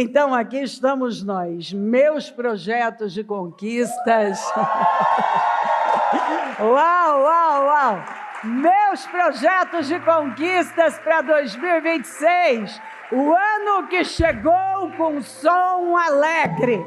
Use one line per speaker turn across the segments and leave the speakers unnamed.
Então, aqui estamos nós, meus projetos de conquistas. Uau, uau, uau! Meus projetos de conquistas para 2026. O ano que chegou com um som alegre,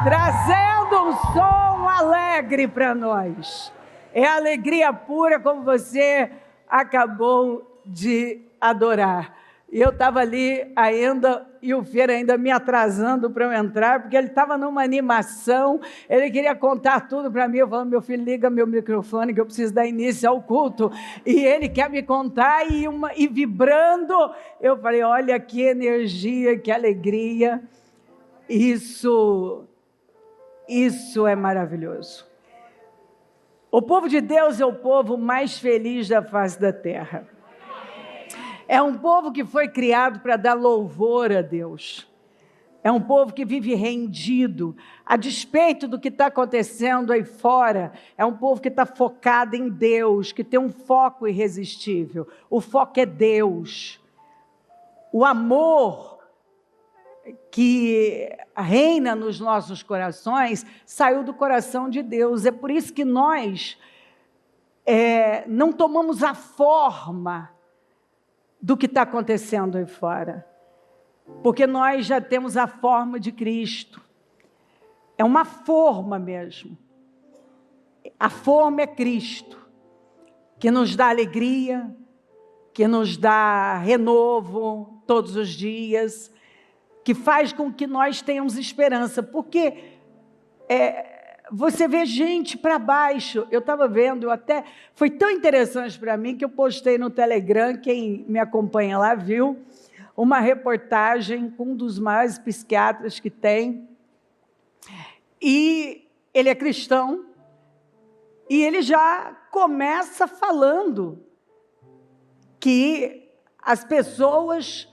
trazendo um som alegre para nós. É alegria pura, como você acabou de adorar. E eu estava ali ainda, e o Feira ainda me atrasando para eu entrar, porque ele estava numa animação, ele queria contar tudo para mim. Eu falando, meu filho, liga meu microfone que eu preciso dar início ao culto. E ele quer me contar, e vibrando, eu falei, olha que energia, que alegria. Isso é maravilhoso. O povo de Deus é o povo mais feliz da face da terra. É um povo que foi criado para dar louvor a Deus. É um povo que vive rendido, a despeito do que está acontecendo aí fora. É um povo que está focado em Deus, que tem um foco irresistível. O foco é Deus. O amor que reina nos nossos corações saiu do coração de Deus. É por isso que nós não tomamos a forma do que está acontecendo aí fora, porque nós já temos a forma de Cristo. É uma forma mesmo. A forma é Cristo, que nos dá alegria, que nos dá renovo todos os dias, que faz com que nós tenhamos esperança, porque você vê gente para baixo. Eu estava vendo, foi tão interessante para mim que eu postei no Telegram, quem me acompanha lá viu, uma reportagem com um dos maiores psiquiatras que tem, e ele é cristão, e ele já começa falando que as pessoas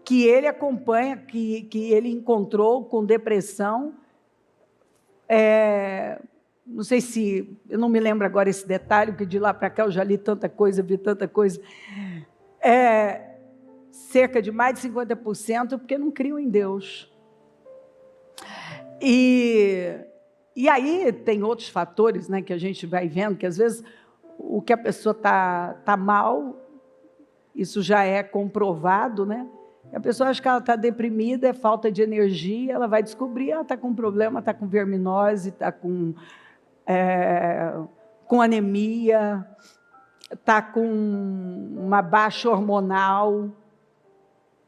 que ele acompanha, que ele encontrou com depressão, não sei se, eu não me lembro agora esse detalhe, porque de lá para cá eu já li tanta coisa, vi tanta coisa, cerca de mais de 50%, porque não criam em Deus. E aí tem outros fatores, né, que a gente vai vendo, que às vezes o que a pessoa tá mal, isso já é comprovado, né? A pessoa acha que ela está deprimida, é falta de energia, ela vai descobrir, ela está com problema, está com verminose, está com anemia, está com uma baixa hormonal,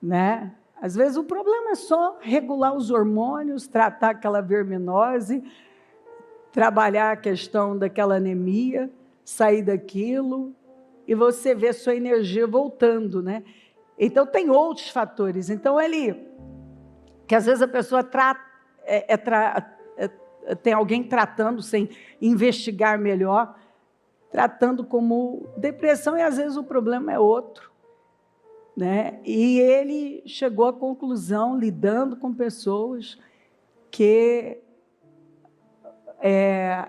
né? Às vezes o problema é só regular os hormônios, tratar aquela verminose, trabalhar a questão daquela anemia, sair daquilo, e você vê sua energia voltando, né? Então, tem outros fatores. Então, que às vezes a pessoa tem alguém tratando sem investigar melhor, tratando como depressão, e às vezes o problema é outro, né? E ele chegou à conclusão, lidando com pessoas, que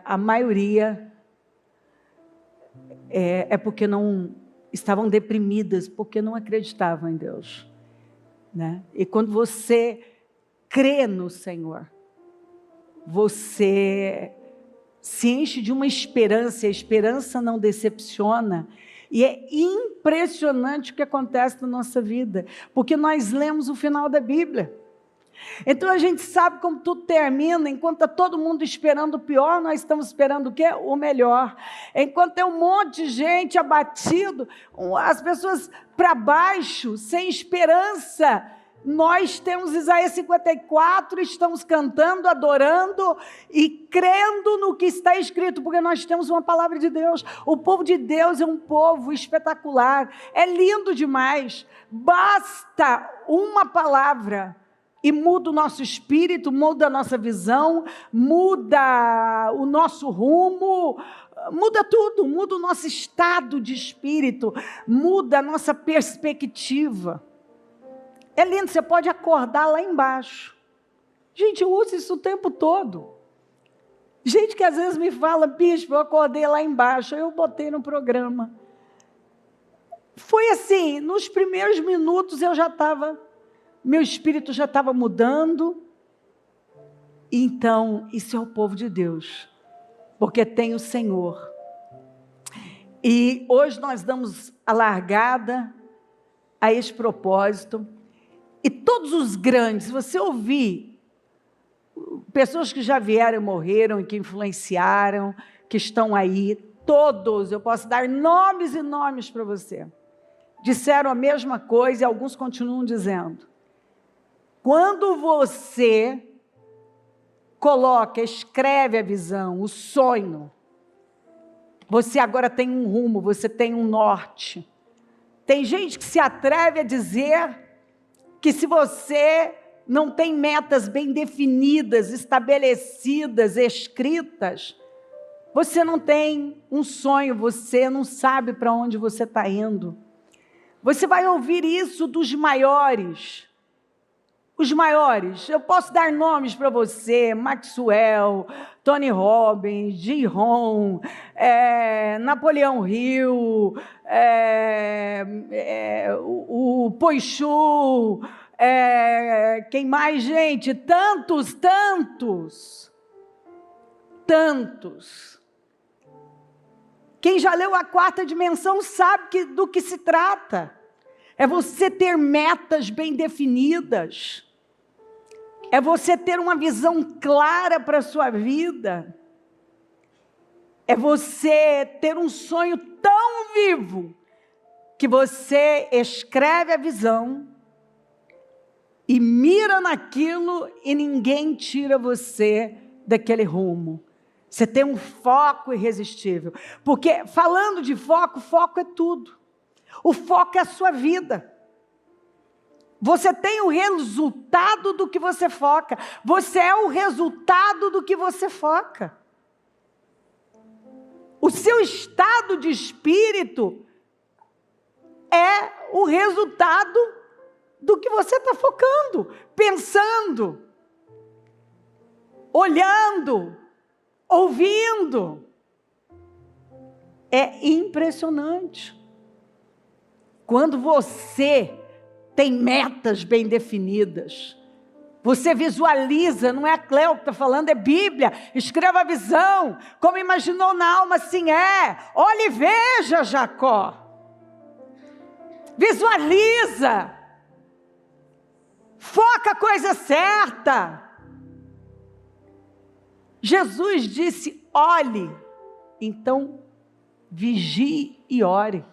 a maioria é porque não estavam deprimidas, porque não acreditavam em Deus, né? E quando você crê no Senhor, você se enche de uma esperança, e a esperança não decepciona, e é impressionante o que acontece na nossa vida, porque nós lemos o final da Bíblia. Então a gente sabe como tudo termina. Enquanto está todo mundo esperando o pior, nós estamos esperando o quê? O melhor. Enquanto tem um monte de gente abatido, as pessoas para baixo, sem esperança, nós temos Isaías 54, estamos cantando, adorando e crendo no que está escrito, porque nós temos uma palavra de Deus. O povo de Deus é um povo espetacular, é lindo demais. Basta uma palavra e muda o nosso espírito, muda a nossa visão, muda o nosso rumo, muda tudo, muda o nosso estado de espírito, muda a nossa perspectiva. É lindo, você pode acordar lá embaixo. Gente, eu uso isso o tempo todo. Gente que às vezes me fala, bispo, eu acordei lá embaixo, eu botei no programa. Foi assim, nos primeiros minutos eu já estava meu espírito já estava mudando. Então, isso é o povo de Deus, porque tem o Senhor. E hoje nós damos a largada a esse propósito. E todos os grandes, se você ouvir, pessoas que já vieram e morreram e que influenciaram, que estão aí, todos, eu posso dar nomes e nomes para você, disseram a mesma coisa e alguns continuam dizendo. Quando você coloca, escreve a visão, o sonho, você agora tem um rumo, você tem um norte. Tem gente que se atreve a dizer que se você não tem metas bem definidas, estabelecidas, escritas, você não tem um sonho, você não sabe para onde você está indo. Você vai ouvir isso dos maiores. Os maiores, eu posso dar nomes para você, Maxwell, Tony Robbins, Jim Rohn, Napoleão Hill, o Poichu, quem mais, gente? Tantos. Quem já leu A Quarta Dimensão sabe do que se trata. É você ter metas bem definidas. É você ter uma visão clara para a sua vida. É você ter um sonho tão vivo que você escreve a visão e mira naquilo e ninguém tira você daquele rumo. Você tem um foco irresistível. Porque falando de foco, foco é tudo. O foco é a sua vida. Você tem o resultado do que você foca. Você é o resultado do que você foca. O seu estado de espírito é o resultado do que você está focando, pensando, olhando, ouvindo. É impressionante. Quando você tem metas bem definidas, você visualiza, não é a Cleo que está falando, é Bíblia, escreva a visão, como imaginou na alma, assim é, olhe e veja Jacó, visualiza, foca a coisa certa. Jesus disse, olhe, então vigie e ore.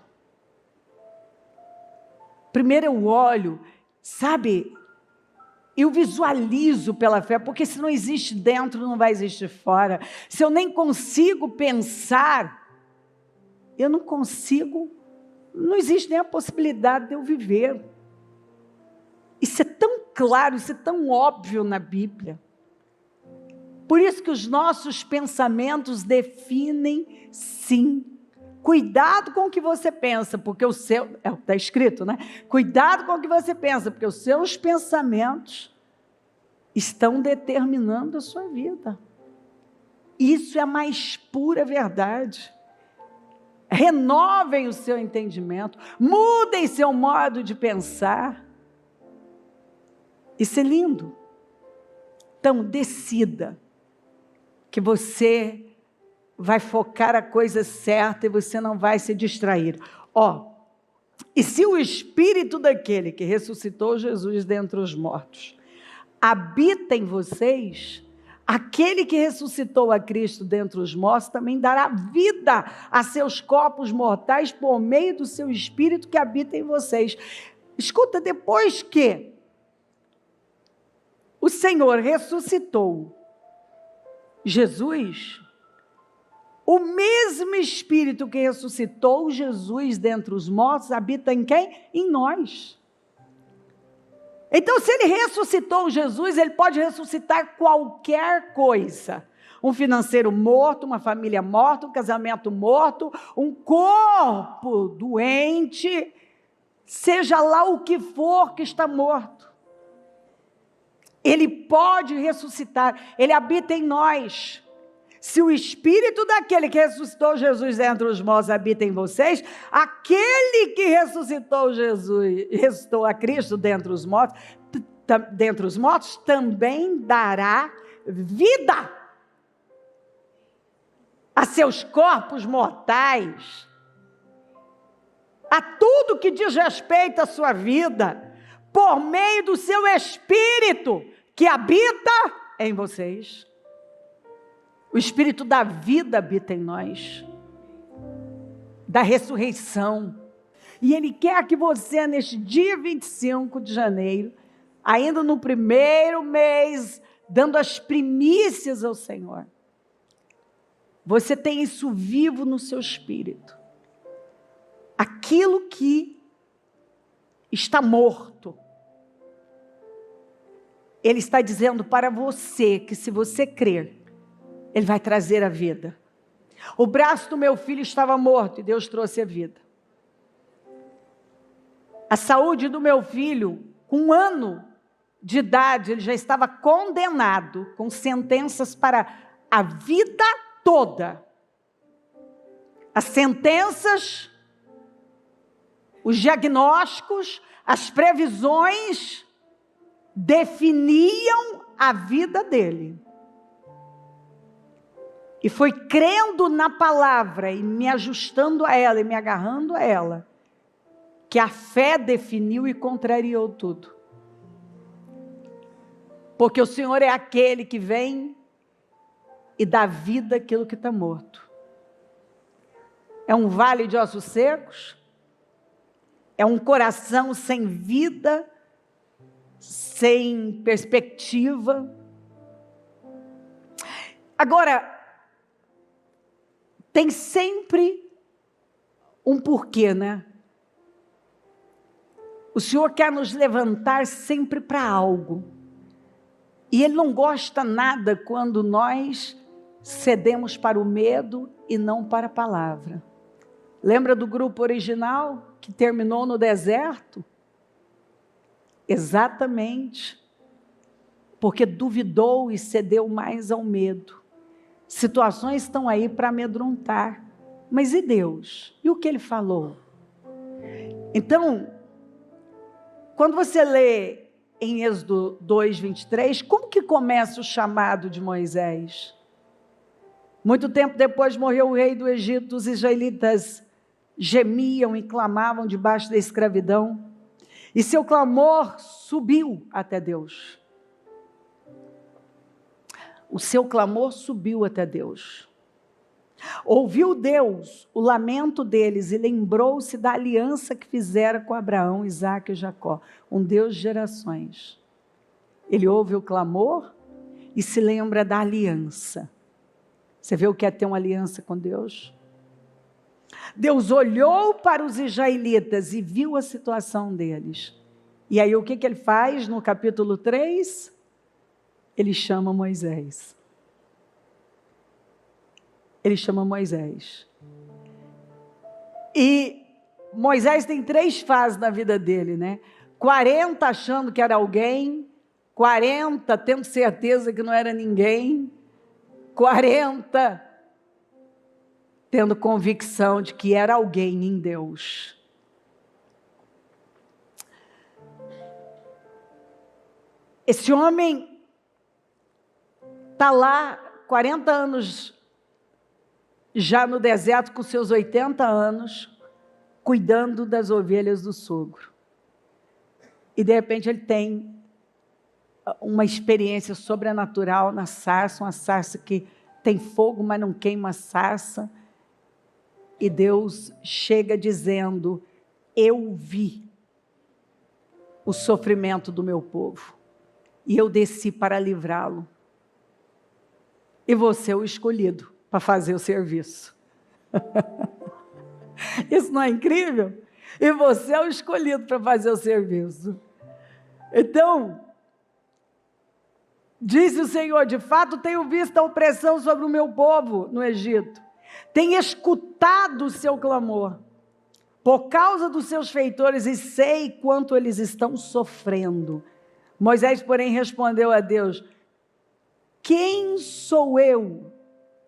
Primeiro eu olho, sabe, eu visualizo pela fé, porque se não existe dentro, não vai existir fora. Se eu nem consigo pensar, eu não consigo, não existe nem a possibilidade de eu viver. Isso é tão claro, isso é tão óbvio na Bíblia. Por isso que os nossos pensamentos definem, sim. Cuidado com o que você pensa, porque o seu... Está escrito, né? Cuidado com o que você pensa, porque os seus pensamentos estão determinando a sua vida. Isso é a mais pura verdade. Renovem o seu entendimento, mudem seu modo de pensar. Isso é lindo. Então, decida que você vai focar a coisa certa e você não vai se distrair. E se o Espírito daquele que ressuscitou Jesus dentre os mortos habita em vocês, aquele que ressuscitou a Cristo dentre os mortos também dará vida a seus corpos mortais por meio do seu Espírito que habita em vocês. Escuta, depois que o Senhor ressuscitou Jesus, o mesmo Espírito que ressuscitou Jesus dentre os mortos habita em quem? Em nós. Então, se Ele ressuscitou Jesus, Ele pode ressuscitar qualquer coisa. Um financeiro morto, uma família morta, um casamento morto, um corpo doente, seja lá o que for que está morto. Ele pode ressuscitar, Ele habita em nós. Se o Espírito daquele que ressuscitou Jesus entre os mortos habita em vocês, aquele que ressuscitou Jesus, ressuscitou a Cristo dentre os mortos, dentre os mortos, também dará vida a seus corpos mortais, a tudo que diz respeito à sua vida, por meio do seu Espírito que habita em vocês. O Espírito da vida habita em nós, da ressurreição. E Ele quer que você, neste dia 25 de janeiro, ainda no primeiro mês, dando as primícias ao Senhor, você tenha isso vivo no seu espírito. Aquilo que está morto, Ele está dizendo para você que, se você crer, Ele vai trazer a vida. O braço do meu filho estava morto e Deus trouxe a vida. A saúde do meu filho, com 1 ano de idade, ele já estava condenado, com sentenças para a vida toda. As sentenças, os diagnósticos, as previsões definiam a vida dele. E foi crendo na palavra e me ajustando a ela e me agarrando a ela, que a fé definiu e contrariou tudo. Porque o Senhor é aquele que vem e dá vida àquilo que está morto. É um vale de ossos secos, é um coração sem vida, sem perspectiva. Agora, tem sempre um porquê, né? O Senhor quer nos levantar sempre para algo. E Ele não gosta nada quando nós cedemos para o medo e não para a palavra. Lembra do grupo original que terminou no deserto? Exatamente. Porque duvidou e cedeu mais ao medo. Situações estão aí para amedrontar. Mas e Deus? E o que Ele falou? Então, quando você lê em Êxodo 2, 23, como que começa o chamado de Moisés? Muito tempo depois morreu o rei do Egito, os israelitas gemiam e clamavam debaixo da escravidão, e seu clamor subiu até Deus. O seu clamor subiu até Deus. Ouviu Deus o lamento deles e lembrou-se da aliança que fizera com Abraão, Isaque e Jacó, um Deus de gerações. Ele ouve o clamor e se lembra da aliança. Você vê o que é ter uma aliança com Deus? Deus olhou para os israelitas e viu a situação deles. E aí o que Ele faz no capítulo 3? Ele chama Moisés. Ele chama Moisés. E Moisés tem 3 fases na vida dele, né? 40 achando que era alguém, 40 tendo certeza que não era ninguém, 40 tendo convicção de que era alguém em Deus. Esse homem está lá 40 anos já no deserto, com seus 80 anos, cuidando das ovelhas do sogro. E de repente ele tem uma experiência sobrenatural na sarça, uma sarça que tem fogo, mas não queima a sarça. E Deus chega dizendo: eu vi o sofrimento do meu povo, e eu desci para livrá-lo. E você é o escolhido para fazer o serviço. Isso não é incrível? E você é o escolhido para fazer o serviço. Então, disse o Senhor: de fato tenho visto a opressão sobre o meu povo no Egito. Tenho escutado o seu clamor por causa dos seus feitores e sei quanto eles estão sofrendo. Moisés, porém, respondeu a Deus: quem sou eu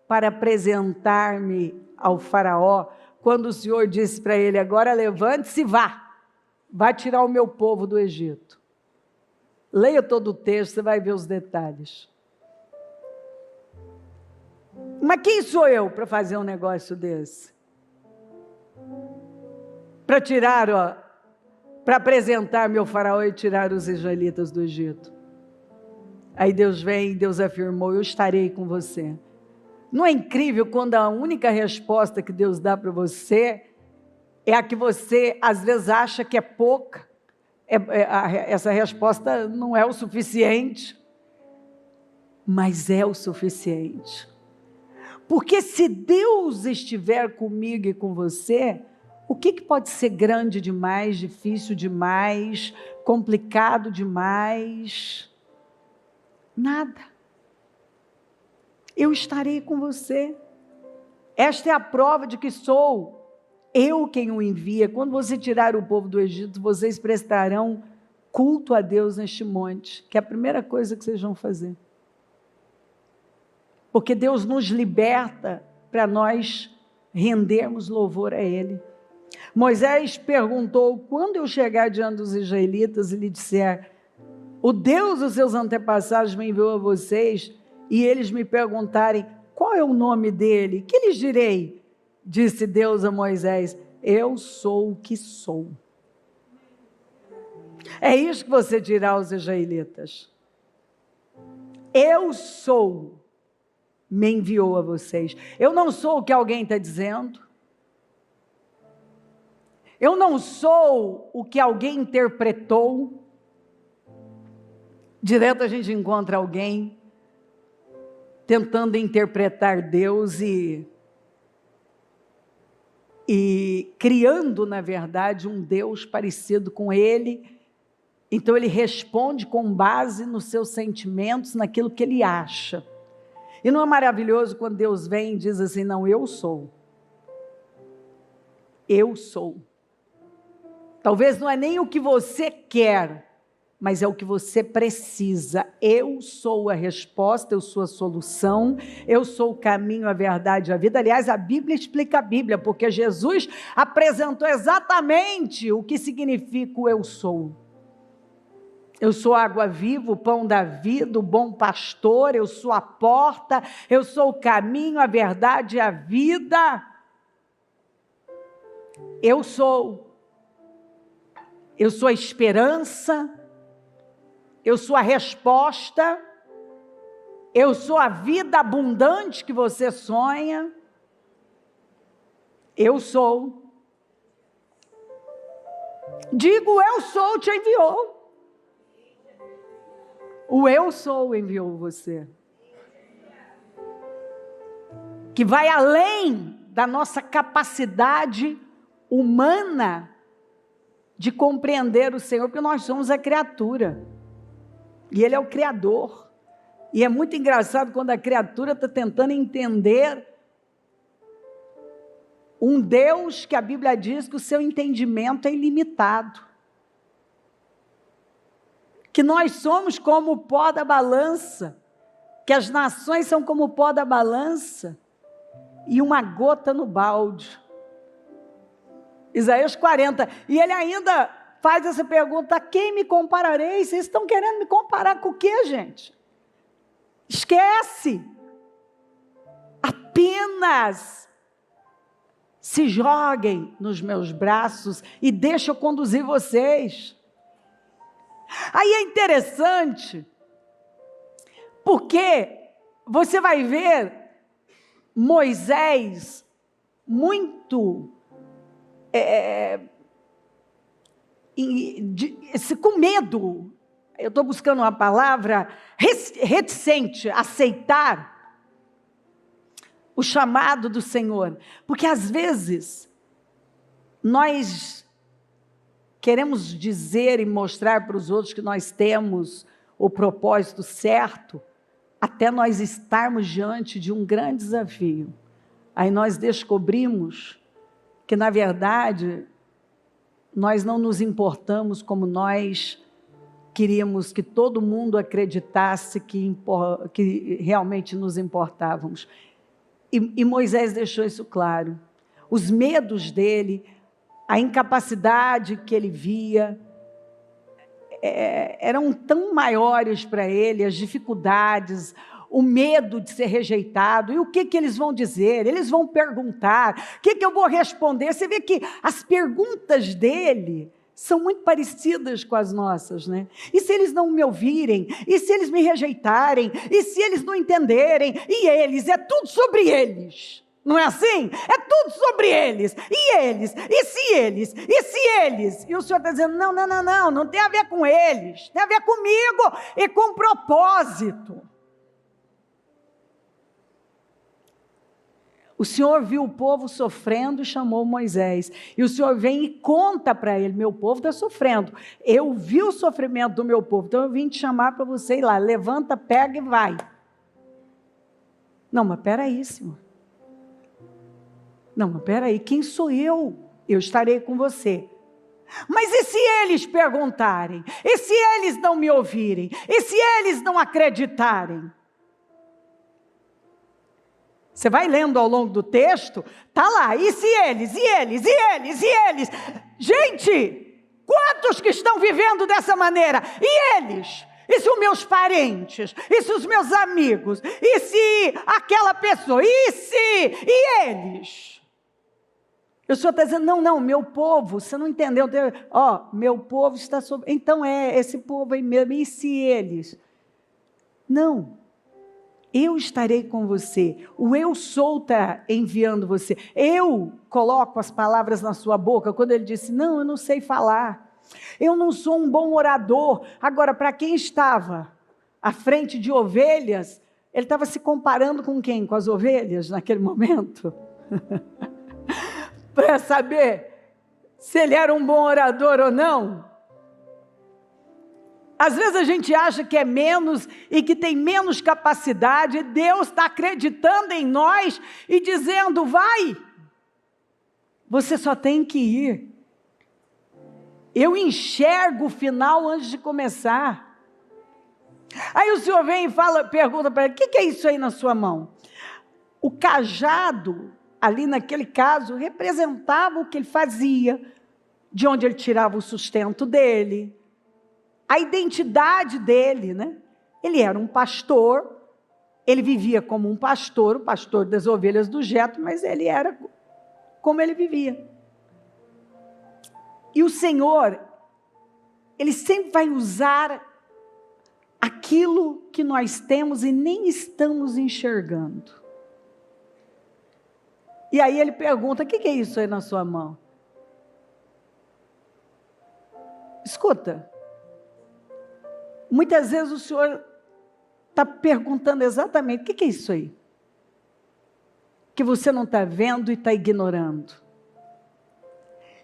para apresentar-me ao faraó, quando o Senhor disse para ele: agora levante-se e vá tirar o meu povo do Egito. Leia todo o texto, você vai ver os detalhes. Mas quem sou eu para fazer um negócio desse? Para tirar, para apresentar meu faraó e tirar os israelitas do Egito. Aí Deus vem, Deus afirmou, eu estarei com você. Não é incrível quando a única resposta que Deus dá para você é a que você às vezes acha que é pouca? Essa resposta não é o suficiente, mas é o suficiente. Porque se Deus estiver comigo e com você, o que pode ser grande demais, difícil demais, complicado demais? Nada. Eu estarei com você. Esta é a prova de que sou eu quem o envia. Quando você tirar o povo do Egito, vocês prestarão culto a Deus neste monte, que é a primeira coisa que vocês vão fazer. Porque Deus nos liberta para nós rendermos louvor a Ele. Moisés perguntou, quando eu chegar diante dos israelitas e lhe disser, o Deus dos seus antepassados me enviou a vocês, e eles me perguntarem, qual é o nome dele? Que lhes direi? Disse Deus a Moisés, eu sou o que sou. É isso que você dirá aos israelitas. Eu sou, me enviou a vocês. Eu não sou o que alguém está dizendo. Eu não sou o que alguém interpretou. Direto a gente encontra alguém tentando interpretar Deus e criando, na verdade, um Deus parecido com Ele. Então ele responde com base nos seus sentimentos, naquilo que ele acha. E não é maravilhoso quando Deus vem e diz assim, não, eu sou. Eu sou. Talvez não é nem o que você quer, mas é o que você precisa. Eu sou a resposta, eu sou a solução, eu sou o caminho, a verdade e a vida. Aliás, a Bíblia explica a Bíblia, porque Jesus apresentou exatamente o que significa o eu sou. Eu sou a água viva, o pão da vida, o bom pastor, eu sou a porta, eu sou o caminho, a verdade e a vida. Eu sou a esperança, eu sou a resposta, eu sou a vida abundante que você sonha. Eu sou. Digo, eu sou, te enviou. O eu sou enviou você. Que vai além da nossa capacidade humana de compreender o Senhor, porque nós somos a criatura. E Ele é o Criador. E é muito engraçado quando a criatura está tentando entender um Deus que a Bíblia diz que o seu entendimento é ilimitado. Que nós somos como o pó da balança, que as nações são como o pó da balança e uma gota no balde. Isaías 40. E ele ainda faz essa pergunta, a quem me compararei? Vocês estão querendo me comparar com o quê, gente? Esquece. Apenas se joguem nos meus braços e deixa eu conduzir vocês. Aí é interessante, porque você vai ver Moisés muito com medo, eu estou buscando uma palavra, reticente a aceitar o chamado do Senhor, porque às vezes nós queremos dizer e mostrar para os outros que nós temos o propósito certo, até nós estarmos diante de um grande desafio. Aí nós descobrimos que, na verdade, nós não nos importamos como nós queríamos que todo mundo acreditasse que realmente nos importávamos. E Moisés deixou isso claro. Os medos dele, a incapacidade que ele via, eram tão maiores para ele, as dificuldades, o medo de ser rejeitado. E o que eles vão dizer? Eles vão perguntar, o que eu vou responder? Você vê que as perguntas dele são muito parecidas com as nossas, né? E se eles não me ouvirem? E se eles me rejeitarem? E se eles não entenderem? E eles? É tudo sobre eles. Não é assim? É tudo sobre eles. E eles? E se eles? E se eles? E o Senhor está dizendo, não tem a ver com eles. Tem a ver comigo e com propósito. O Senhor viu o povo sofrendo e chamou Moisés. E o Senhor vem e conta para ele, meu povo está sofrendo. Eu vi o sofrimento do meu povo, então eu vim te chamar para você ir lá. Levanta, pega e vai. Não, mas peraí, Senhor. Não, mas peraí, quem sou eu? Eu estarei com você. Mas e se eles perguntarem? E se eles não me ouvirem? E se eles não acreditarem? Você vai lendo ao longo do texto, está lá, e se eles, e eles, e eles, e eles? Gente, quantos que estão vivendo dessa maneira? E eles? E se os meus parentes? E se os meus amigos? E se aquela pessoa? E se? E eles? O Senhor está dizendo, não, meu povo, você não entendeu, meu povo está sobre, então esse povo aí mesmo, e se eles? Não. Eu estarei com você, o eu sou está enviando você, eu coloco as palavras na sua boca. Quando ele disse, não, eu não sei falar, eu não sou um bom orador. Agora, para quem estava à frente de ovelhas, ele estava se comparando com quem? Com as ovelhas naquele momento? Para saber se ele era um bom orador ou não. Às vezes a gente acha que é menos e que tem menos capacidade, e Deus está acreditando em nós e dizendo, vai, você só tem que ir. Eu enxergo o final antes de começar. Aí o Senhor vem e pergunta para ele, o que é isso aí na sua mão? O cajado, ali naquele caso, representava o que ele fazia, de onde ele tirava o sustento dele, a identidade dele, né? Ele era um pastor, ele vivia como um pastor, o pastor das ovelhas do Jetro, mas ele era como ele vivia. E o Senhor, Ele sempre vai usar aquilo que nós temos e nem estamos enxergando. E aí Ele pergunta, o que é isso aí na sua mão? Escuta. Muitas vezes o Senhor está perguntando exatamente, o que é isso aí? Que você não está vendo e está ignorando.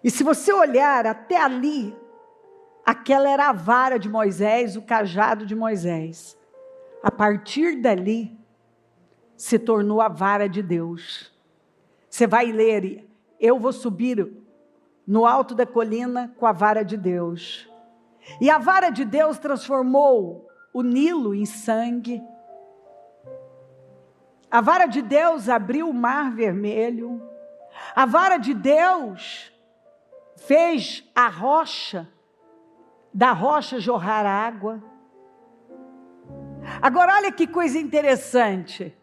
E se você olhar até ali, aquela era a vara de Moisés, o cajado de Moisés. A partir dali, se tornou a vara de Deus. Você vai ler, eu vou subir no alto da colina com a vara de Deus. E a vara de Deus transformou o Nilo em sangue. A vara de Deus abriu o mar vermelho. A vara de Deus fez a rocha, da rocha jorrar água. Agora olha que coisa interessante.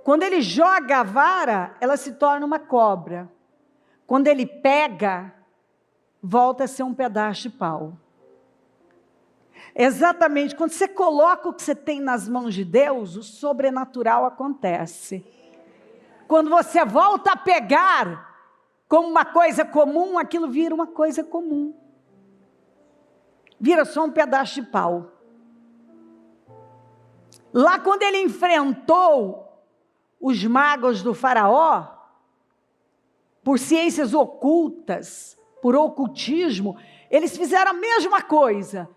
Quando ele joga a vara, ela se torna uma cobra. Quando ele pega, volta a ser um pedaço de pau. Exatamente, quando você coloca o que você tem nas mãos de Deus, o sobrenatural acontece. Quando você volta a pegar como uma coisa comum, aquilo vira uma coisa comum. Vira só um pedaço de pau. Lá quando ele enfrentou os magos do faraó, por ciências ocultas, por ocultismo, eles fizeram a mesma coisa.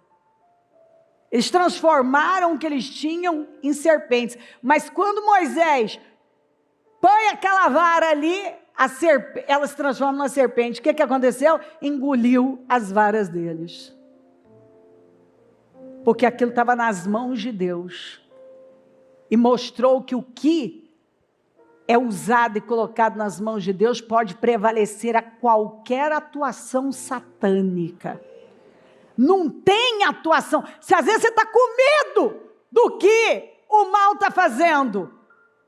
Eles transformaram o que eles tinham em serpentes. Mas quando Moisés põe aquela vara ali, ela se transforma numa serpente. O que aconteceu? Engoliu as varas deles. Porque aquilo estava nas mãos de Deus. E mostrou que o que é usado e colocado nas mãos de Deus pode prevalecer a qualquer atuação satânica. Não tem atuação. Se às vezes você está com medo do que o mal está fazendo,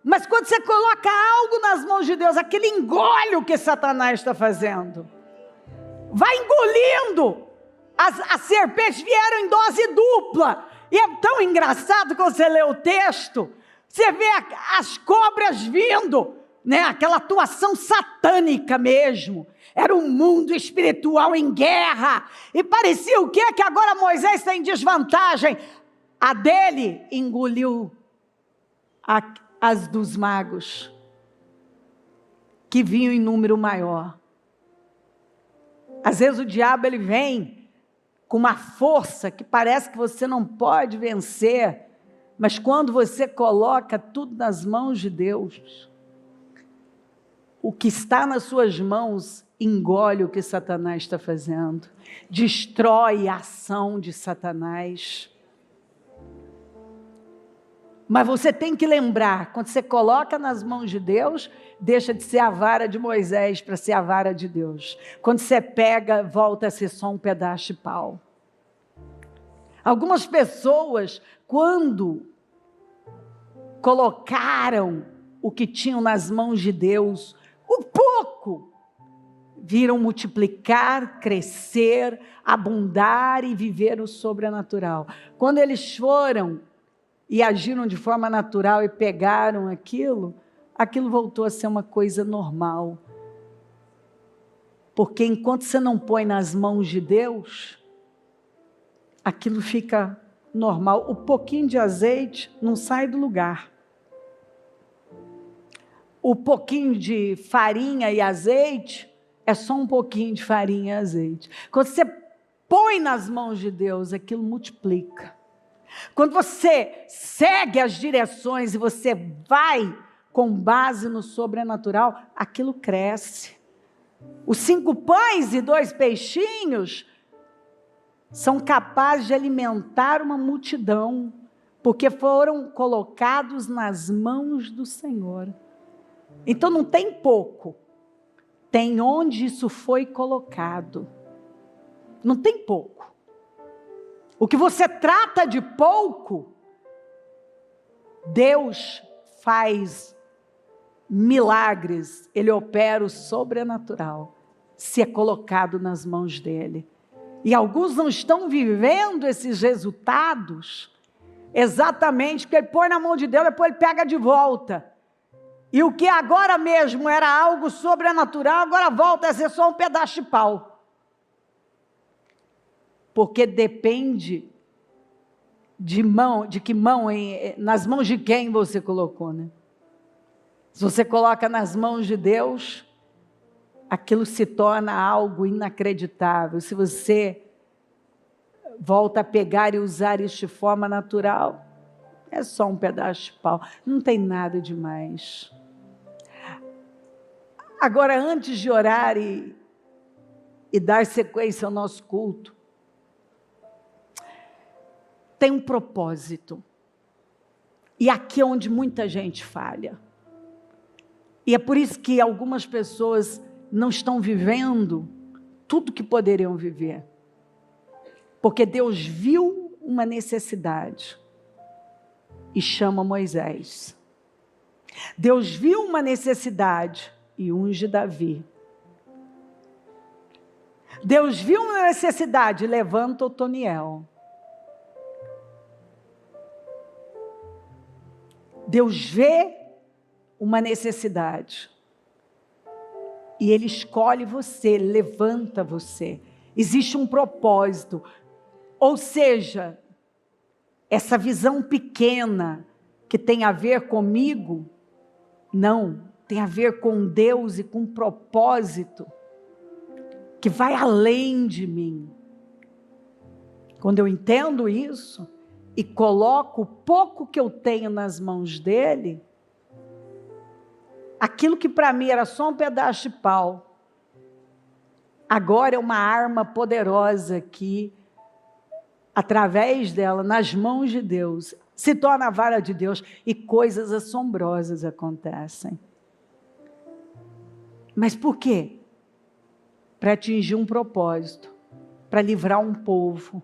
mas quando você coloca algo nas mãos de Deus, aquele engole o que Satanás está fazendo. Vai engolindo. As serpentes vieram em dose dupla. E é tão engraçado quando você lê o texto. Você vê as cobras vindo, né? Aquela atuação satânica mesmo. Era um mundo espiritual em guerra. E parecia o quê? Que agora Moisés está em desvantagem. A dele engoliu as dos magos, que vinham em número maior. Às vezes o diabo ele vem com uma força que parece que você não pode vencer, mas quando você coloca tudo nas mãos de Deus, o que está nas suas mãos engole o que Satanás está fazendo, destrói a ação de Satanás. Mas você tem que lembrar, quando você coloca nas mãos de Deus, deixa de ser a vara de Moisés para ser a vara de Deus. Quando você pega, volta a ser só um pedaço de pau. Algumas pessoas, quando colocaram o que tinham nas mãos de Deus, o pouco, viram multiplicar, crescer, abundar e viver o sobrenatural. Quando eles foram e agiram de forma natural e pegaram aquilo voltou a ser uma coisa normal. Porque enquanto você não põe nas mãos de Deus, aquilo fica normal. O pouquinho de azeite não sai do lugar. O pouquinho de farinha e azeite é só um pouquinho de farinha e azeite. Quando você põe nas mãos de Deus, aquilo multiplica. Quando você segue as direções e você vai com base no sobrenatural, aquilo cresce. Os 5 pães e 2 peixinhos são capazes de alimentar uma multidão, porque foram colocados nas mãos do Senhor. Então não tem pouco, tem onde isso foi colocado. Não tem pouco. O que você trata de pouco, Deus faz milagres, Ele opera o sobrenatural, se é colocado nas mãos dEle. E alguns não estão vivendo esses resultados, exatamente porque Ele põe na mão de Deus, depois Ele pega de volta. E o que agora mesmo era algo sobrenatural, agora volta a ser só um pedaço de pau. Porque depende nas mãos de quem você colocou, né? Se você coloca nas mãos de Deus, aquilo se torna algo inacreditável. Se você volta a pegar e usar isso de forma natural, é só um pedaço de pau, não tem nada demais. Agora, antes de orar e dar sequência ao nosso culto, tem um propósito. E aqui é onde muita gente falha. E é por isso que algumas pessoas não estão vivendo tudo que poderiam viver. Porque Deus viu uma necessidade e chama Moisés. Deus viu uma necessidade e unge Davi. Deus viu uma necessidade e levanta Otoniel. Deus vê uma necessidade e Ele escolhe você, levanta você. Existe um propósito, ou seja, essa visão pequena que tem a ver comigo, não, tem a ver com Deus e com um propósito que vai além de mim. Quando eu entendo isso e coloco o pouco que eu tenho nas mãos dele, aquilo que para mim era só um pedaço de pau, agora é uma arma poderosa que, através dela, nas mãos de Deus, se torna a vara de Deus e coisas assombrosas acontecem. Mas por quê? Para atingir um propósito. para livrar um povo,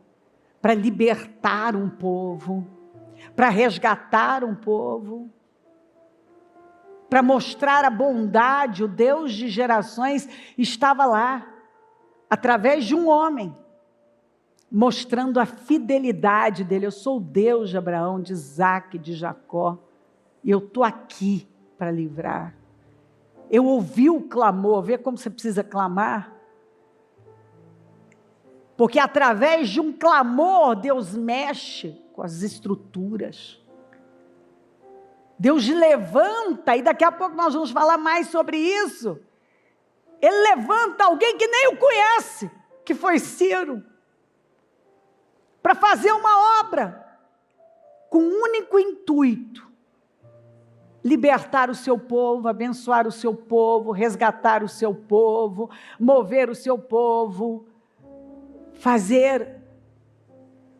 para libertar um povo, para resgatar um povo, para mostrar a bondade. O Deus de gerações estava lá, através de um homem, mostrando a fidelidade dele. Eu sou o Deus de Abraão, de Isaac, de Jacó, e eu estou aqui para livrar. Eu ouvi o clamor. Vê como você precisa clamar? Porque através de um clamor, Deus mexe com as estruturas. Deus levanta, e daqui a pouco nós vamos falar mais sobre isso. Ele levanta alguém que nem o conhece, que foi Ciro, para fazer uma obra, com um único intuito: libertar o seu povo, abençoar o seu povo, resgatar o seu povo, mover o seu povo, fazer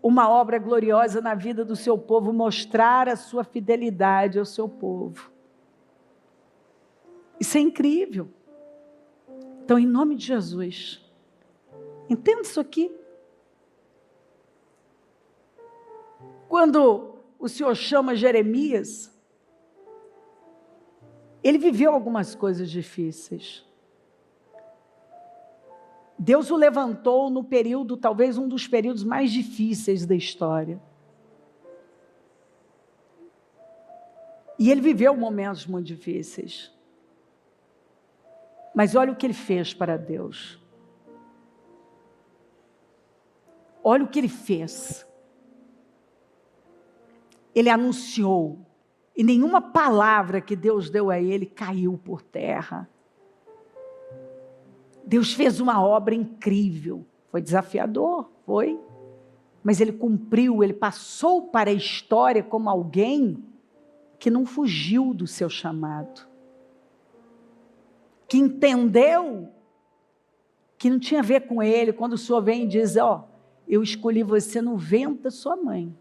uma obra gloriosa na vida do seu povo, mostrar a sua fidelidade ao seu povo. Isso é incrível. Então, em nome de Jesus, entenda isso aqui. Quando o Senhor chama Jeremias, ele viveu algumas coisas difíceis. Deus o levantou no período, talvez um dos períodos mais difíceis da história. E ele viveu momentos muito difíceis. Mas olha o que ele fez para Deus. Olha o que ele fez. Ele anunciou, e nenhuma palavra que Deus deu a ele caiu por terra. Deus fez uma obra incrível. Foi desafiador, foi. Mas ele cumpriu, ele passou para a história como alguém que não fugiu do seu chamado. Que entendeu que não tinha a ver com ele. Quando o Senhor vem e diz: ó, eu escolhi você no ventre da sua mãe.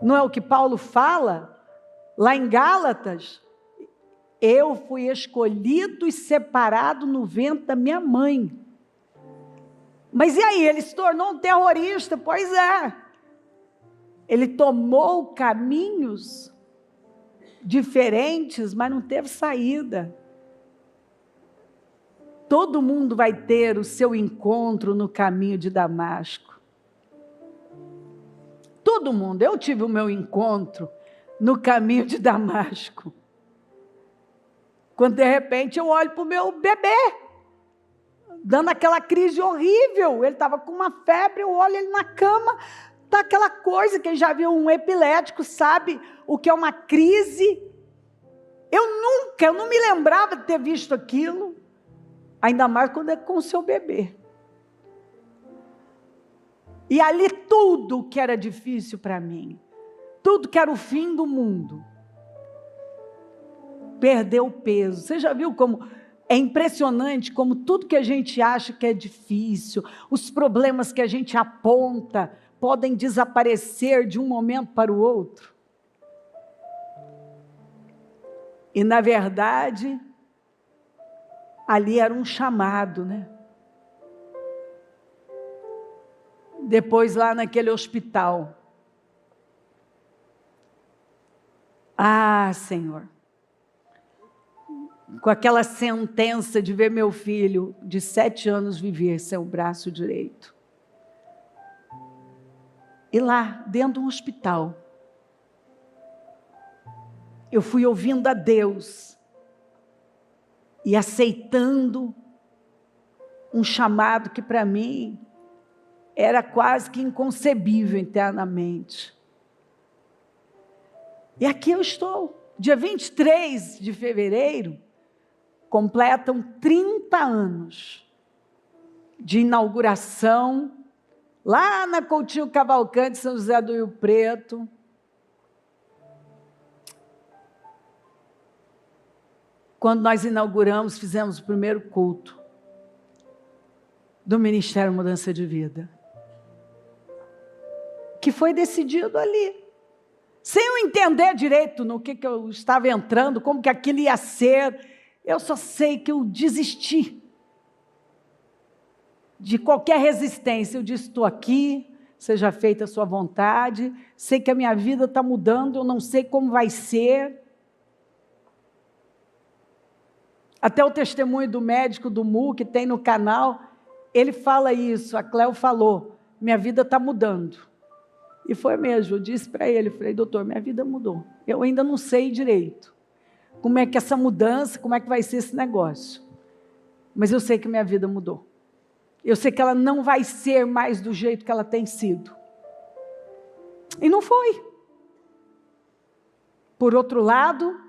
Não é o que Paulo fala lá em Gálatas? Eu fui escolhido e separado no ventre da minha mãe. Mas e aí? Ele se tornou um terrorista? Pois é. Ele tomou caminhos diferentes, mas não teve saída. Todo mundo vai ter o seu encontro no caminho de Damasco. Todo mundo. Eu tive o meu encontro no caminho de Damasco. Quando de repente eu olho para o meu bebê, dando aquela crise horrível. Ele estava com uma febre, eu olho ele na cama, está aquela coisa, quem já viu um epilético sabe o que é uma crise. Eu não me lembrava de ter visto aquilo, ainda mais quando é com o seu bebê. E ali tudo que era difícil para mim, tudo que era o fim do mundo, perdeu o peso. Você já viu como é impressionante, como tudo que a gente acha que é difícil, os problemas que a gente aponta, podem desaparecer de um momento para o outro? E na verdade, ali era um chamado, né? Depois lá naquele hospital. Ah, Senhor, com aquela sentença de ver meu filho de 7 anos viver sem o braço direito. E lá, dentro de um hospital, eu fui ouvindo a Deus e aceitando um chamado que para mim era quase que inconcebível internamente. E aqui eu estou, dia 23 de fevereiro, completam 30 anos de inauguração, lá na Coutinho Cavalcante, São José do Rio Preto. Quando nós inauguramos, fizemos o primeiro culto do Ministério Mudança de Vida, que foi decidido ali, sem eu entender direito no que eu estava entrando, como que aquilo ia ser. Eu só sei que eu desisti. de qualquer resistência. Eu disse, estou aqui, seja feita a sua vontade, sei que a minha vida está mudando, eu não sei como vai ser. Até o testemunho do médico do MU, que tem no canal, ele fala isso, a Cléo falou, minha vida está mudando. E foi mesmo, eu disse para ele, falei, doutor, minha vida mudou. Eu ainda não sei direito como é que essa mudança, como é que vai ser esse negócio. Mas eu sei que minha vida mudou. Eu sei que ela não vai ser mais do jeito que ela tem sido. E não foi. Por outro lado,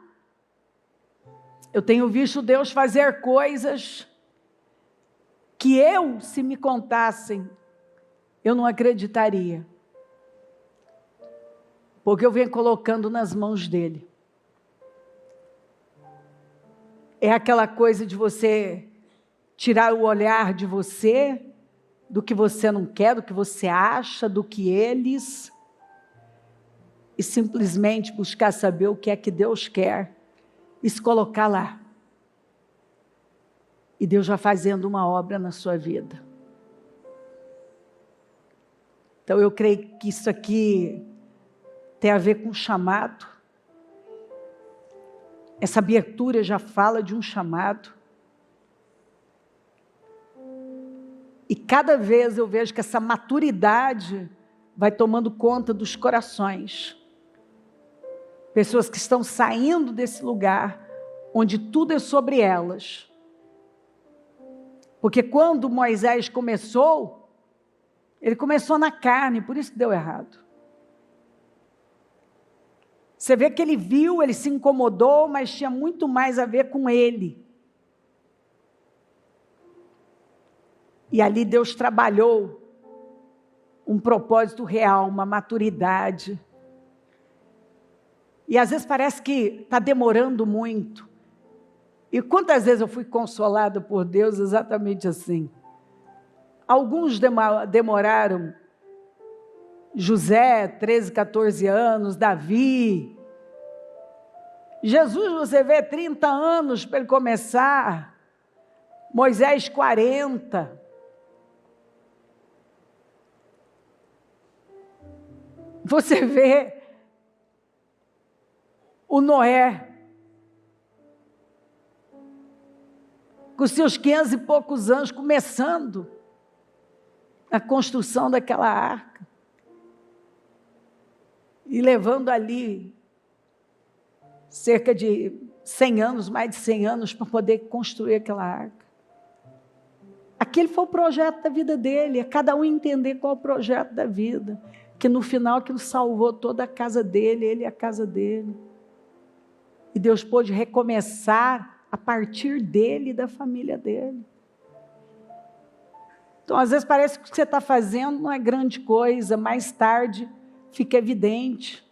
eu tenho visto Deus fazer coisas que se me contassem, eu não acreditaria. Porque eu venho colocando nas mãos dele. É aquela coisa de você tirar o olhar de você, do que você não quer, do que você acha, do que eles, e simplesmente buscar saber o que é que Deus quer, e se colocar lá. E Deus vai fazendo uma obra na sua vida. Então eu creio que isso aqui tem a ver com chamado. Essa abertura já fala de um chamado. E cada vez eu vejo que essa maturidade vai tomando conta dos corações. Pessoas que estão saindo desse lugar onde tudo é sobre elas. Porque quando Moisés começou, ele começou na carne, por isso que deu errado. Você vê que ele viu, ele se incomodou, mas tinha muito mais a ver com ele. E ali Deus trabalhou um propósito real, uma maturidade. E às vezes parece que está demorando muito. E quantas vezes eu fui consolada por Deus exatamente assim. Alguns demoraram, José, 13, 14 anos, Davi. Jesus, você vê, 30 anos para ele começar. Moisés, 40. Você vê o Noé, com seus 500 e poucos anos, começando a construção daquela arca. E levando ali cerca de 100 anos, mais de 100 anos, para poder construir aquela arca. Aquele foi o projeto da vida dele, é cada um entender qual é o projeto da vida, que no final aquilo salvou toda a casa dele, ele e a casa dele. E Deus pôde recomeçar a partir dele e da família dele. Então, às vezes parece que o que você está fazendo não é grande coisa, mais tarde fica evidente.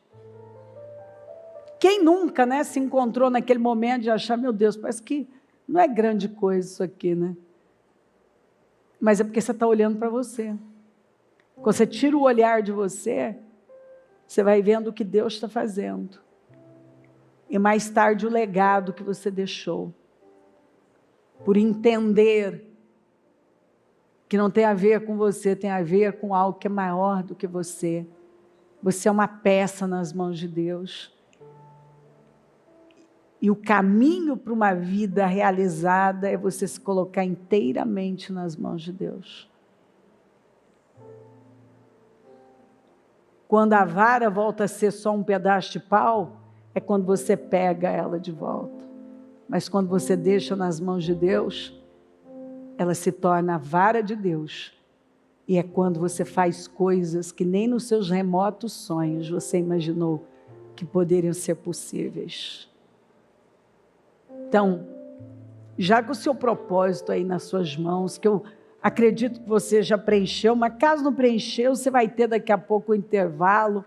Quem nunca, né, se encontrou naquele momento de achar, meu Deus, parece que não é grande coisa isso aqui, né? Mas é porque você está olhando para você. Quando você tira o olhar de você, você vai vendo o que Deus está fazendo. E mais tarde o legado que você deixou. Por entender que não tem a ver com você, tem a ver com algo que é maior do que você. Você é uma peça nas mãos de Deus. E o caminho para uma vida realizada é você se colocar inteiramente nas mãos de Deus. Quando a vara volta a ser só um pedaço de pau, é quando você pega ela de volta. Mas quando você deixa nas mãos de Deus, ela se torna a vara de Deus. E é quando você faz coisas que nem nos seus remotos sonhos você imaginou que poderiam ser possíveis. Então, já com o seu propósito aí nas suas mãos, que eu acredito que você já preencheu, mas caso não preencheu, você vai ter daqui a pouco o intervalo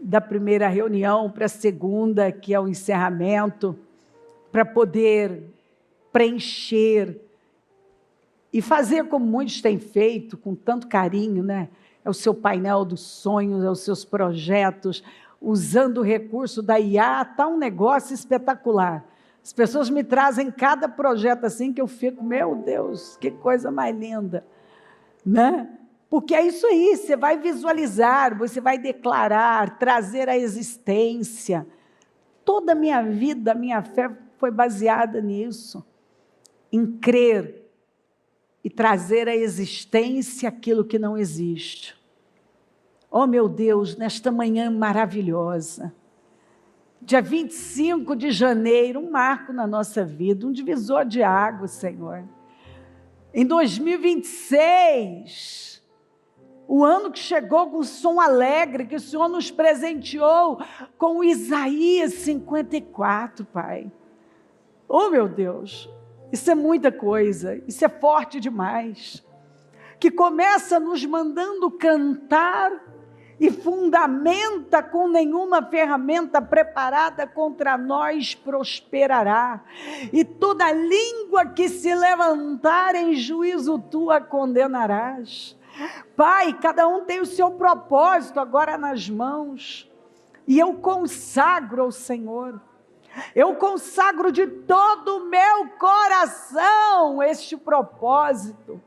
da primeira reunião para a segunda, que é o encerramento, para poder preencher e fazer como muitos têm feito, com tanto carinho, né? É o seu painel dos sonhos, é os seus projetos, usando o recurso da IA, está um negócio espetacular. As pessoas me trazem cada projeto assim que eu fico, meu Deus, que coisa mais linda, né? Porque é isso aí, você vai visualizar, você vai declarar, trazer à existência. Toda a minha vida, a minha fé foi baseada nisso, em crer e trazer à existência aquilo que não existe. Oh meu Deus, nesta manhã maravilhosa, dia 25 de janeiro, um marco na nossa vida, um divisor de águas, Senhor. Em 2026, o ano que chegou com o som alegre, que o Senhor nos presenteou com o Isaías 54, Pai. Oh meu Deus, isso é muita coisa, isso é forte demais. Que começa nos mandando cantar e fundamenta com nenhuma ferramenta preparada contra nós prosperará. E toda língua que se levantar em juízo tu a condenarás. Pai, cada um tem o seu propósito agora nas mãos. E eu consagro ao Senhor. Eu consagro de todo o meu coração este propósito.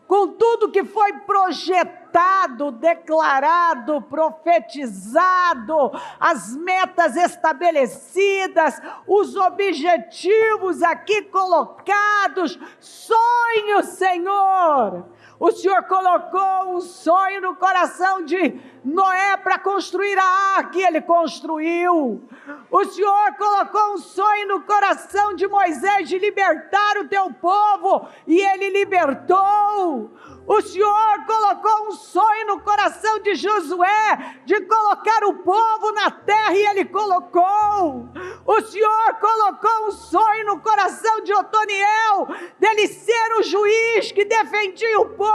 Com tudo que foi projetado, declarado, profetizado, as metas estabelecidas, os objetivos aqui colocados, sonhos, Senhor. O Senhor colocou um sonho no coração de Noé para construir a arca e ele construiu. O Senhor colocou um sonho no coração de Moisés de libertar o teu povo e ele libertou. O Senhor colocou um sonho no coração de Josué de colocar o povo na terra e ele colocou. O Senhor colocou um sonho no coração de Otoniel dele ser o juiz que defendia o povo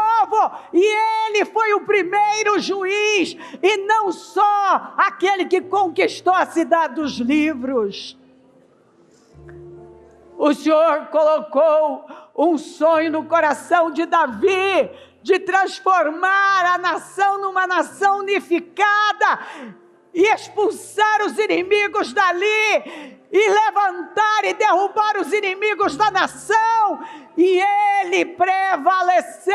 e ele foi o primeiro juiz e não só aquele que conquistou a cidade dos livros. O Senhor colocou um sonho no coração de Davi, de transformar a nação numa nação unificada, e expulsar os inimigos dali, e levantar e derrubar os inimigos da nação, e ele prevaleceu,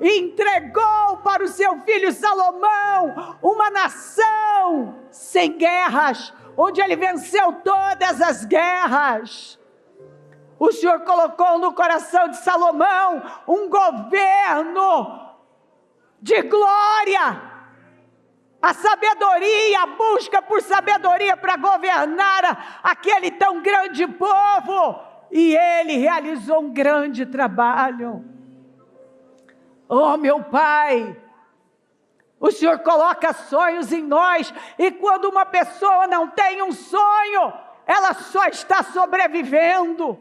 e entregou para o seu filho Salomão, uma nação sem guerras, onde ele venceu todas as guerras. O Senhor colocou no coração de Salomão um governo de glória, a sabedoria, a busca por sabedoria para governar aquele tão grande povo, e ele realizou um grande trabalho. Oh meu Pai, o Senhor coloca sonhos em nós, e quando uma pessoa não tem um sonho, ela só está sobrevivendo.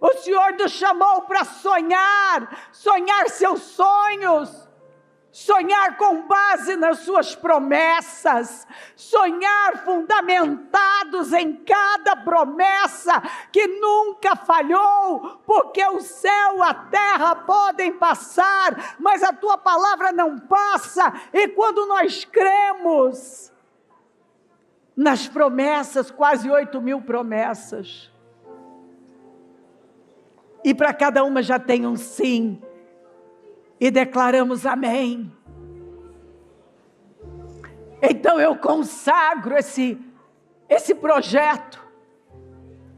O Senhor nos chamou para sonhar seus sonhos, sonhar com base nas suas promessas, sonhar fundamentados em cada promessa que nunca falhou, porque o céu, a terra podem passar, mas a tua palavra não passa. E quando nós cremos nas promessas, quase 8.000 promessas, e para cada uma já tem um sim, e declaramos amém. Então eu consagro esse projeto,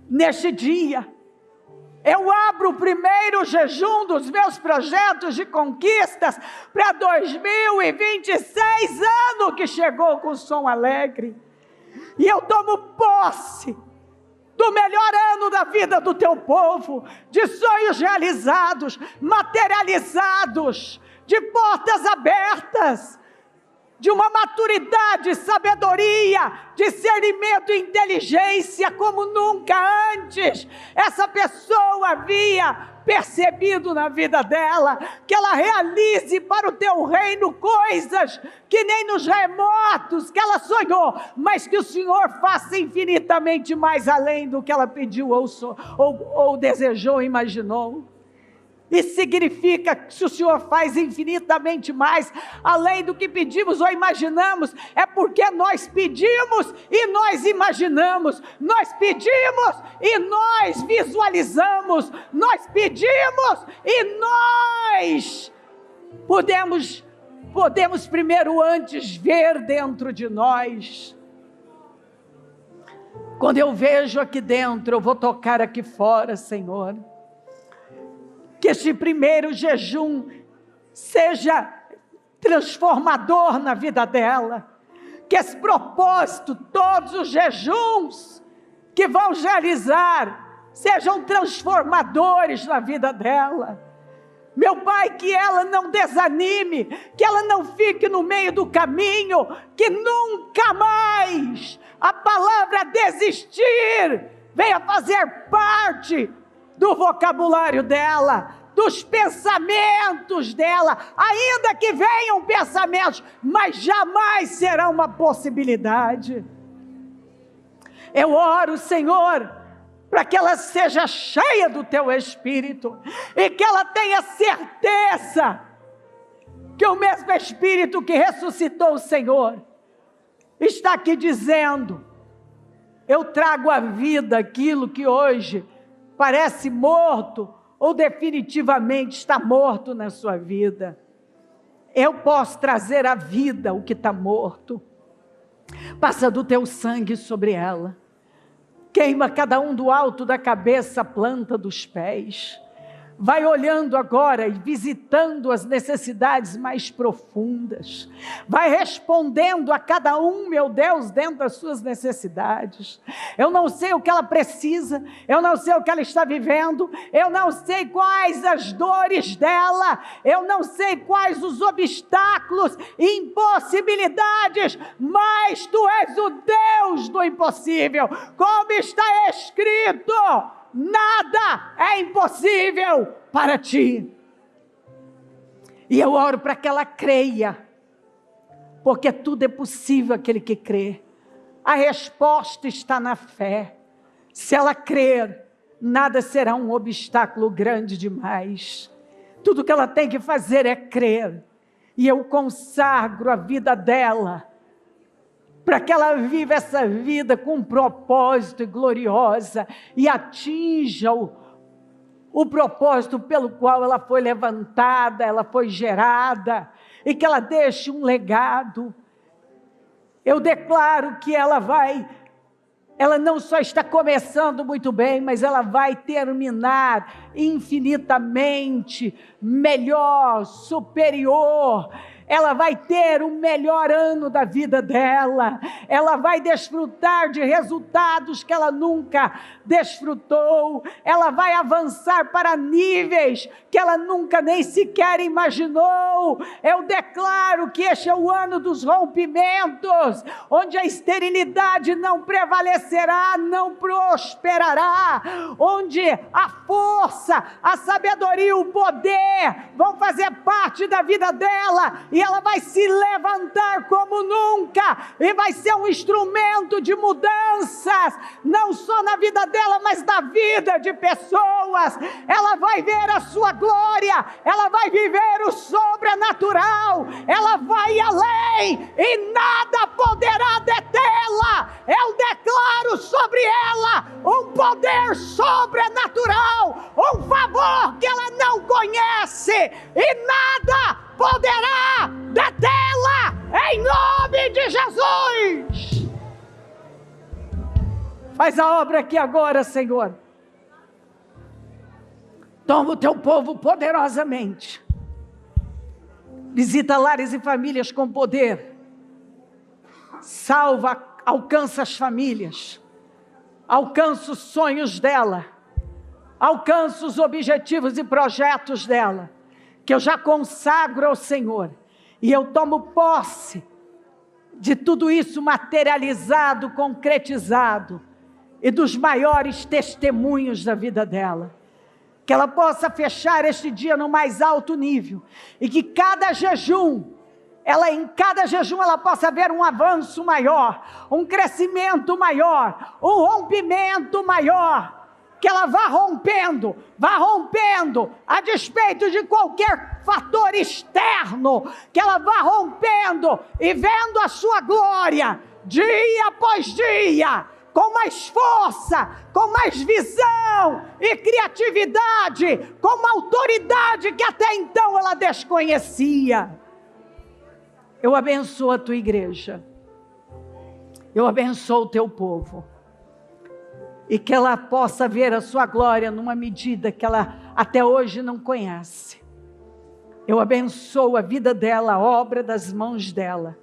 neste dia. Eu abro o primeiro jejum dos meus projetos de conquistas para 2026, ano que chegou com som alegre. E eu tomo posse do melhor ano da vida do teu povo, de sonhos realizados, materializados, de portas abertas, de uma maturidade, sabedoria, discernimento e inteligência como nunca antes essa pessoa havia percebido na vida dela, que ela realize para o teu reino coisas que nem nos remotos que ela sonhou, mas que o Senhor faça infinitamente mais além do que ela pediu ou desejou, imaginou. E significa que se o Senhor faz infinitamente mais, além do que pedimos ou imaginamos, é porque nós pedimos e nós imaginamos, nós pedimos e nós visualizamos, nós pedimos e nós podemos primeiro antes ver dentro de nós. Quando eu vejo aqui dentro, eu vou tocar aqui fora, Senhor. Que este primeiro jejum seja transformador na vida dela. Que esse propósito, todos os jejuns que vão realizar, sejam transformadores na vida dela. Meu Pai, que ela não desanime, que ela não fique no meio do caminho, que nunca mais a palavra desistir venha fazer parte do vocabulário dela, dos pensamentos dela, ainda que venham pensamentos, mas jamais será uma possibilidade. Eu oro, Senhor, para que ela seja cheia do Teu Espírito, e que ela tenha certeza, que o mesmo Espírito que ressuscitou o Senhor, está aqui dizendo, eu trago à vida aquilo que hoje parece morto, ou definitivamente está morto na sua vida. Eu posso trazer à vida o que está morto. Passa do Teu sangue sobre ela. Queima cada um do alto da cabeça à planta dos pés. Vai olhando agora e visitando as necessidades mais profundas. Vai respondendo a cada um, meu Deus, dentro das suas necessidades. Eu não sei o que ela precisa, eu não sei o que ela está vivendo, eu não sei quais as dores dela, eu não sei quais os obstáculos, impossibilidades, mas Tu és o Deus do impossível, como está escrito. Nada é impossível para Ti. E eu oro para que ela creia, porque tudo é possível aquele que crê. A resposta está na fé. Se ela crer, nada será um obstáculo grande demais. Tudo que ela tem que fazer é crer. E eu consagro a vida dela, para que ela viva essa vida com um propósito e gloriosa, e atinja o propósito pelo qual ela foi levantada, ela foi gerada, e que ela deixe um legado. Eu declaro que ela não só está começando muito bem, mas ela vai terminar infinitamente melhor, superior. Ela vai ter o melhor ano da vida dela, ela vai desfrutar de resultados que ela nunca desfrutou, ela vai avançar para níveis que ela nunca nem sequer imaginou. Eu declaro que este é o ano dos rompimentos, onde a esterilidade não prevalecerá, não prosperará, onde a força, a sabedoria e o poder vão fazer parte da vida dela, e ela vai se levantar como nunca, e vai ser um instrumento de mudanças, não só na vida dela, mas na vida de pessoas. Ela vai ver a sua glória, ela vai viver o sobrenatural, ela vai além, e nada poderá detê-la. Eu declaro sobre ela um poder sobrenatural, um favor que ela não conhece, e nada poderá detê-la, em nome de Jesus. Faz a obra aqui agora, Senhor. Toma o Teu povo poderosamente. Visita lares e famílias com poder. Salva, alcança as famílias. Alcança os sonhos dela. Alcança os objetivos e projetos dela, que eu já consagro ao Senhor, e eu tomo posse de tudo isso materializado, concretizado, e dos maiores testemunhos da vida dela, que ela possa fechar este dia no mais alto nível, e que cada jejum, em cada jejum ela possa ver um avanço maior, um crescimento maior, um rompimento maior, que ela vá rompendo, a despeito de qualquer fator externo, que ela vá rompendo e vendo a sua glória, dia após dia, com mais força, com mais visão e criatividade, com uma autoridade que até então ela desconhecia. Eu abençoo a tua igreja, eu abençoo o teu povo, e que ela possa ver a sua glória numa medida que ela até hoje não conhece. Eu abençoo a vida dela, a obra das mãos dela,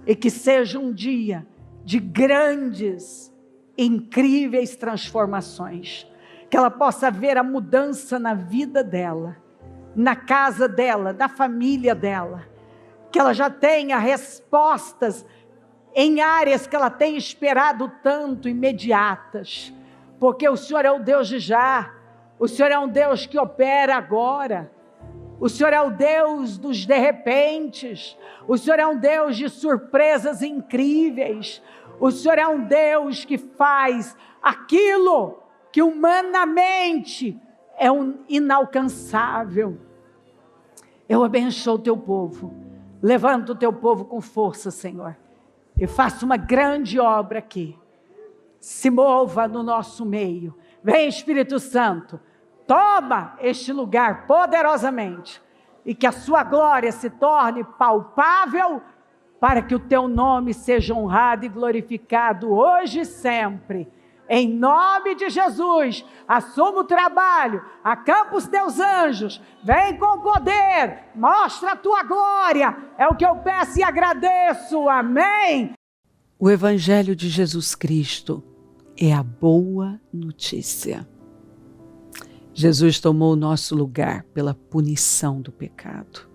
e que seja um dia de grandes, incríveis transformações, que ela possa ver a mudança na vida dela, na casa dela, na família dela, que ela já tenha respostas em áreas que ela tem esperado tanto, imediatas, porque o Senhor é o Deus de já, o Senhor é um Deus que opera agora, o Senhor é o Deus dos de repentes, o Senhor é um Deus de surpresas incríveis, o Senhor é um Deus que faz aquilo que humanamente é inalcançável. Eu abençoo o teu povo, levanta o teu povo com força, Senhor, e faça uma grande obra aqui, se mova no nosso meio. Vem, Espírito Santo, toma este lugar poderosamente, e que a sua glória se torne palpável, para que o teu nome seja honrado e glorificado hoje e sempre. Em nome de Jesus, assuma o trabalho, acampa os teus anjos, vem com poder, mostra a tua glória, é o que eu peço e agradeço, amém. O Evangelho de Jesus Cristo é a boa notícia. Jesus tomou o nosso lugar pela punição do pecado,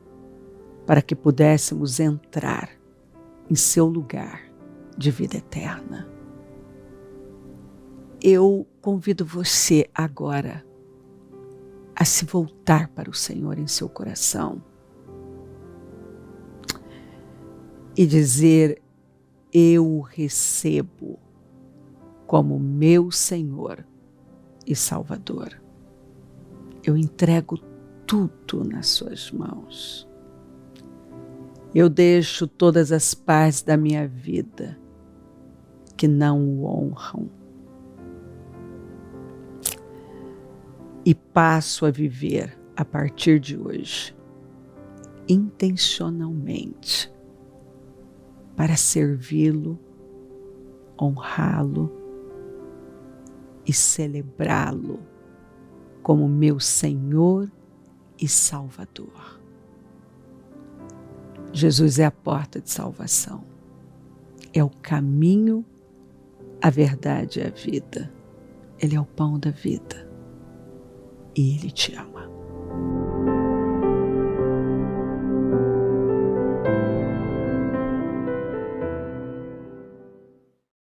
para que pudéssemos entrar em seu lugar de vida eterna. Eu convido você agora a se voltar para o Senhor em seu coração e dizer: eu o recebo como meu Senhor e Salvador. Eu entrego tudo nas suas mãos. Eu deixo todas as partes da minha vida que não o honram e passo a viver a partir de hoje intencionalmente para servi-lo, honrá-lo e celebrá-lo como meu Senhor e Salvador. Jesus é a porta de salvação, é o caminho, a verdade e a vida. Ele é o pão da vida e Ele te ama.